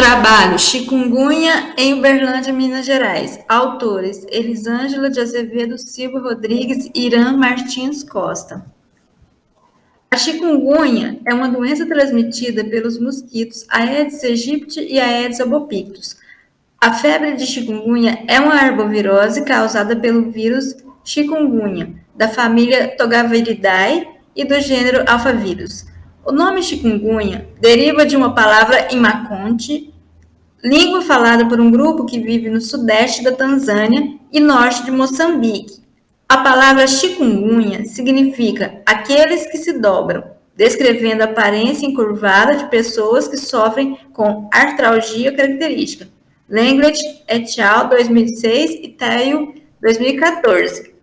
Trabalho Chikungunya em Uberlândia, Minas Gerais. Autores: Elisângela de Azevedo Silva Rodrigues e Irã Martins Costa. A chikungunya é uma doença transmitida pelos mosquitos Aedes aegypti e Aedes albopictus. A febre de chikungunya é uma arbovirose causada pelo vírus chikungunya, da família Togaviridae e do gênero Alphavírus. O nome chikungunya deriva de uma palavra em Maconte, língua falada por um grupo que vive no sudeste da Tanzânia e norte de Moçambique. A palavra chikungunya significa aqueles que se dobram, descrevendo a aparência encurvada de pessoas que sofrem com artralgia característica. Langley et al. 2006 e Tail 2014.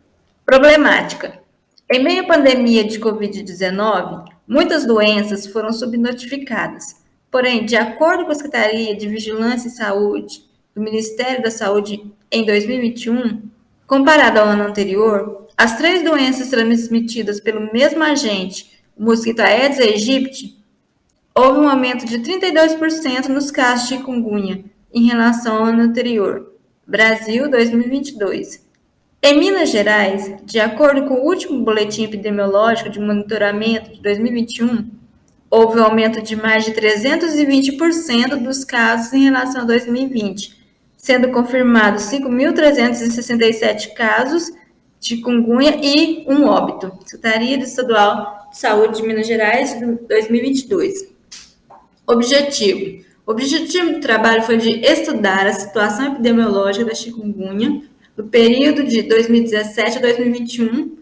Problemática. Em meio à pandemia de Covid-19, muitas doenças foram subnotificadas. Porém, de acordo com a Secretaria de Vigilância e Saúde do Ministério da Saúde em 2021, comparado ao ano anterior, as 3 doenças transmitidas pelo mesmo agente, o mosquito Aedes aegypti, houve um aumento de 32% nos casos de chikungunya em relação ao ano anterior. Brasil, 2022. Em Minas Gerais, de acordo com o último boletim epidemiológico de monitoramento de 2021, houve um aumento de mais de 320% dos casos em relação a 2020, sendo confirmados 5.367 casos de chikungunya e um óbito. Secretaria Estadual de Saúde de Minas Gerais, 2022. Objetivo. O objetivo do trabalho foi de estudar a situação epidemiológica da chikungunya no período de 2017 a 2021,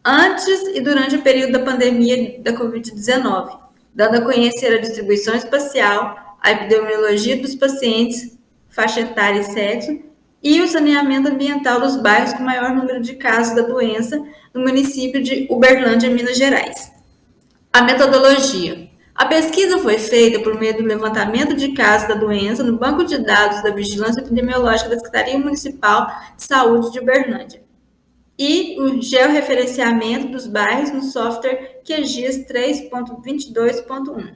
antes e durante o período da pandemia da Covid-19, dando a conhecer a distribuição espacial, a epidemiologia dos pacientes, faixa etária e sexo, e o saneamento ambiental dos bairros com maior número de casos da doença no município de Uberlândia, Minas Gerais. A metodologia. A pesquisa foi feita por meio do levantamento de casos da doença no banco de dados da Vigilância Epidemiológica da Secretaria Municipal de Saúde de Uberlândia e o georreferenciamento dos bairros no software QGIS 3.22.1.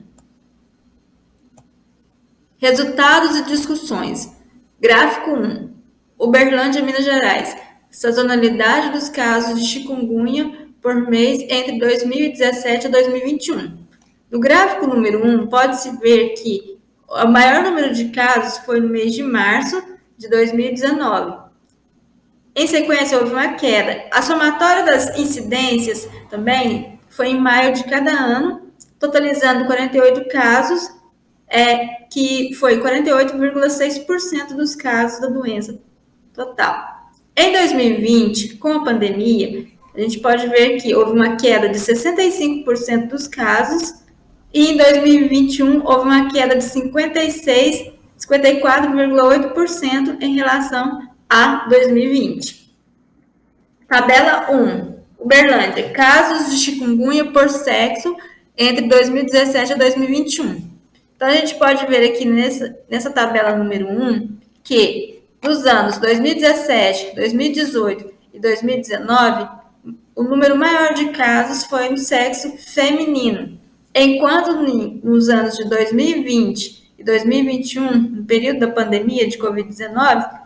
Resultados e discussões. Gráfico 1. Uberlândia, Minas Gerais. Sazonalidade dos casos de chikungunya por mês entre 2017 a 2021. No gráfico número 1, pode-se ver que o maior número de casos foi no mês de março de 2019. Em sequência, houve uma queda. A somatória das incidências também foi em maio de cada ano, totalizando 48 casos, que foi 48,6% dos casos da doença total. Em 2020, com a pandemia, a gente pode ver que houve uma queda de 65% dos casos, e em 2021 houve uma queda de 54,8% em relação a 2020. Tabela 1. Uberlândia. Casos de chikungunya por sexo entre 2017 a 2021. Então, a gente pode ver aqui nessa tabela número 1 que nos anos 2017, 2018 e 2019, o número maior de casos foi no sexo feminino, enquanto nos anos de 2020 e 2021, no período da pandemia de Covid-19,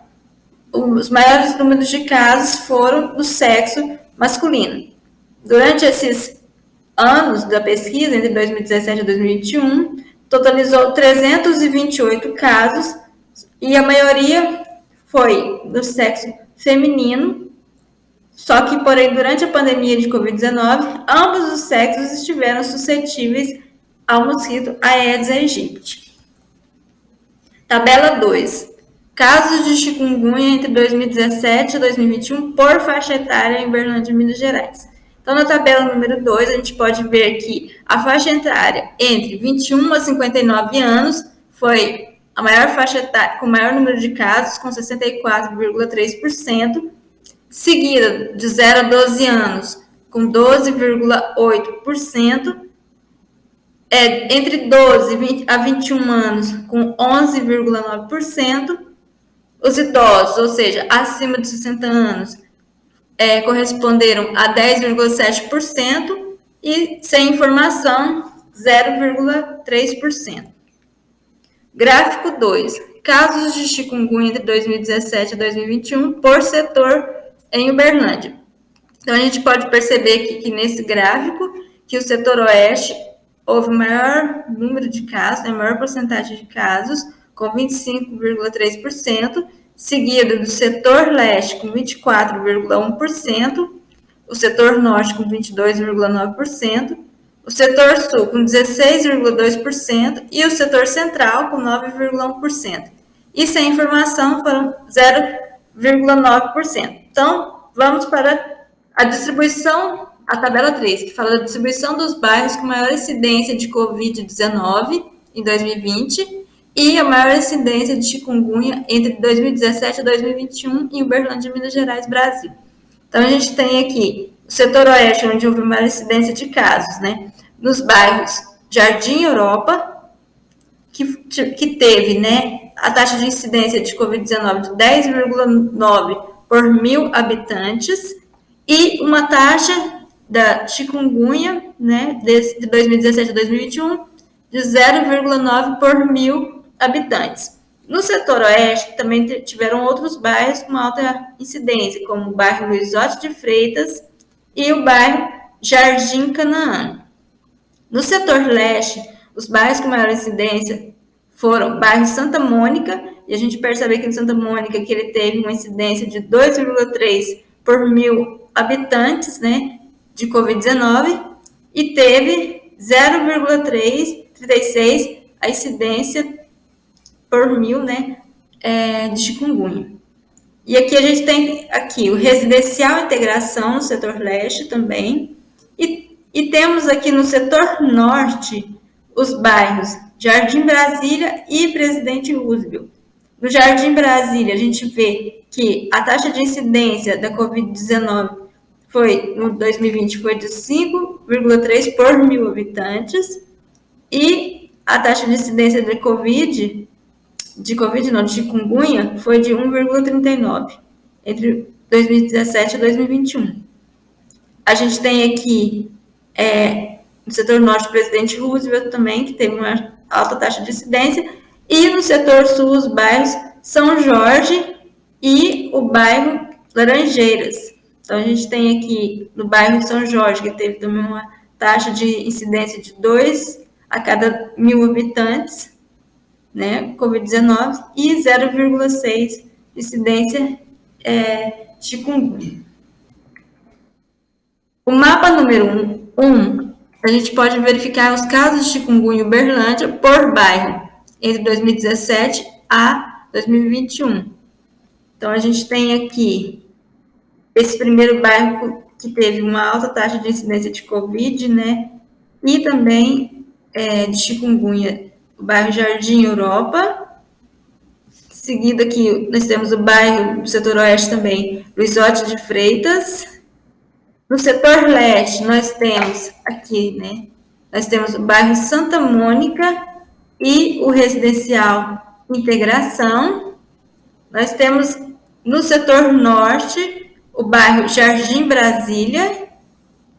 os maiores números de casos foram do sexo masculino. Durante esses anos da pesquisa, entre 2017 e 2021, totalizou 328 casos e a maioria foi do sexo feminino, só que, porém, durante a pandemia de Covid-19, ambos os sexos estiveram suscetíveis ao mosquito Aedes aegypti. Tabela 2. Casos de chikungunya entre 2017 e 2021 por faixa etária em Uberlândia, Minas Gerais. Então, na tabela número 2, a gente pode ver que a faixa etária entre 21 a 59 anos foi a maior faixa etária, com o maior número de casos, com 64,3%, seguida de 0 a 12 anos, com 12,8%, entre 12 a 21 anos, com 11,9%, os idosos, ou seja, acima de 60 anos, corresponderam a 10,7% e sem informação, 0,3%. Gráfico 2. Casos de chikungunya entre 2017 e 2021 por setor em Uberlândia. Então, a gente pode perceber que nesse gráfico, que o setor oeste houve maior número de casos, maior porcentagem de casos, com 25,3%, seguido do setor leste com 24,1%, o setor norte com 22,9%, o setor sul com 16,2% e o setor central com 9,1%. E sem informação foram 0,9%. Então, vamos para a distribuição, a tabela 3, que fala da distribuição dos bairros com maior incidência de Covid-19 em 2020 e a maior incidência de chikungunya entre 2017 e 2021 em Uberlândia, Minas Gerais, Brasil. Então, a gente tem aqui o setor oeste, onde houve maior incidência de casos, né? Nos bairros Jardim Europa, que teve, né, a taxa de incidência de Covid-19 de 10,9 por 1.000 habitantes e uma taxa da chikungunya, né, de 2017 a 2021, de 0,9 por 1.000 habitantes. No setor oeste, também tiveram outros bairros com alta incidência, como o bairro Luizote de Freitas e o bairro Jardim Canaã. No setor leste, os bairros com maior incidência foram o bairro Santa Mônica, e a gente percebe aqui no Santa Mônica que ele teve uma incidência de 2,3 por 1.000 habitantes, né, de Covid-19, e teve 0,36 a incidência por 1.000, né, de chikungunya. E aqui a gente tem aqui o residencial integração no setor leste também, e temos aqui no setor norte os bairros Jardim Brasília e Presidente Roosevelt. No Jardim Brasília, a gente vê que a taxa de incidência da Covid-19 no 2020 foi de 5,3 por 1.000 habitantes, e a taxa de incidência de chikungunya, foi de 1,39 entre 2017 e 2021. A gente tem aqui no setor norte, Presidente Roosevelt também, que teve uma alta taxa de incidência, e no setor sul, os bairros São Jorge e o bairro Laranjeiras. Então, a gente tem aqui no bairro São Jorge, que teve também uma taxa de incidência de 2 a cada 1.000 habitantes, né, Covid-19, e 0,6 incidência chikungunya. O mapa número 1, a gente pode verificar os casos de chikungunya em Uberlândia por bairro, entre 2017 a 2021. Então, a gente tem aqui esse primeiro bairro que teve uma alta taxa de incidência de Covid, né, e também de chikungunya, o bairro Jardim Europa. Seguido aqui, nós temos o bairro do setor oeste também, Luizote de Freitas. No setor leste, nós temos aqui, né, nós temos o bairro Santa Mônica e o residencial Integração. Nós temos no setor norte o bairro Jardim Brasília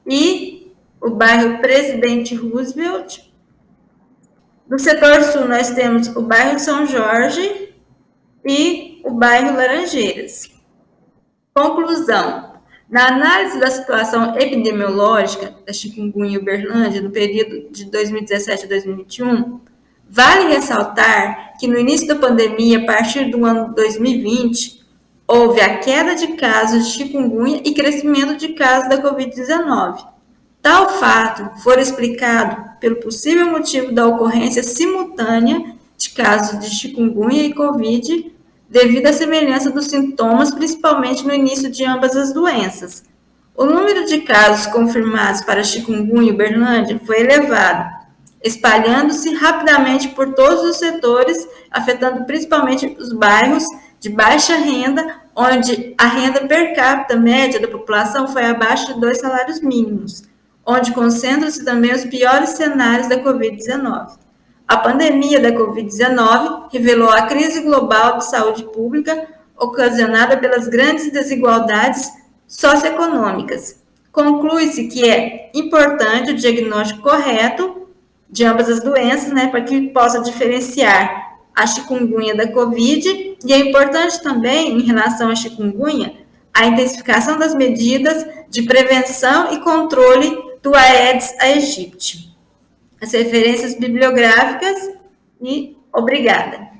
e o bairro Presidente Roosevelt. No setor sul, nós temos o bairro São Jorge e o bairro Laranjeiras. Conclusão. Na análise da situação epidemiológica da chikungunya em Uberlândia no período de 2017 a 2021, vale ressaltar que no início da pandemia, a partir do ano 2020, houve a queda de casos de chikungunya e crescimento de casos da Covid-19. Tal fato foi explicado pelo possível motivo da ocorrência simultânea de casos de chikungunya e Covid, devido à semelhança dos sintomas, principalmente no início de ambas as doenças. O número de casos confirmados para chikungunya em Uberlândia foi elevado, espalhando-se rapidamente por todos os setores, afetando principalmente os bairros de baixa renda, onde a renda per capita média da população foi abaixo de 2 salários mínimos, onde concentram-se também os piores cenários da Covid-19. A pandemia da Covid-19 revelou a crise global de saúde pública ocasionada pelas grandes desigualdades socioeconômicas. Conclui-se que é importante o diagnóstico correto de ambas as doenças, né, para que possa diferenciar a chikungunya da Covid, e é importante também, em relação à chikungunya, a intensificação das medidas de prevenção e controle do Aedes aegypti. As referências bibliográficas e obrigada.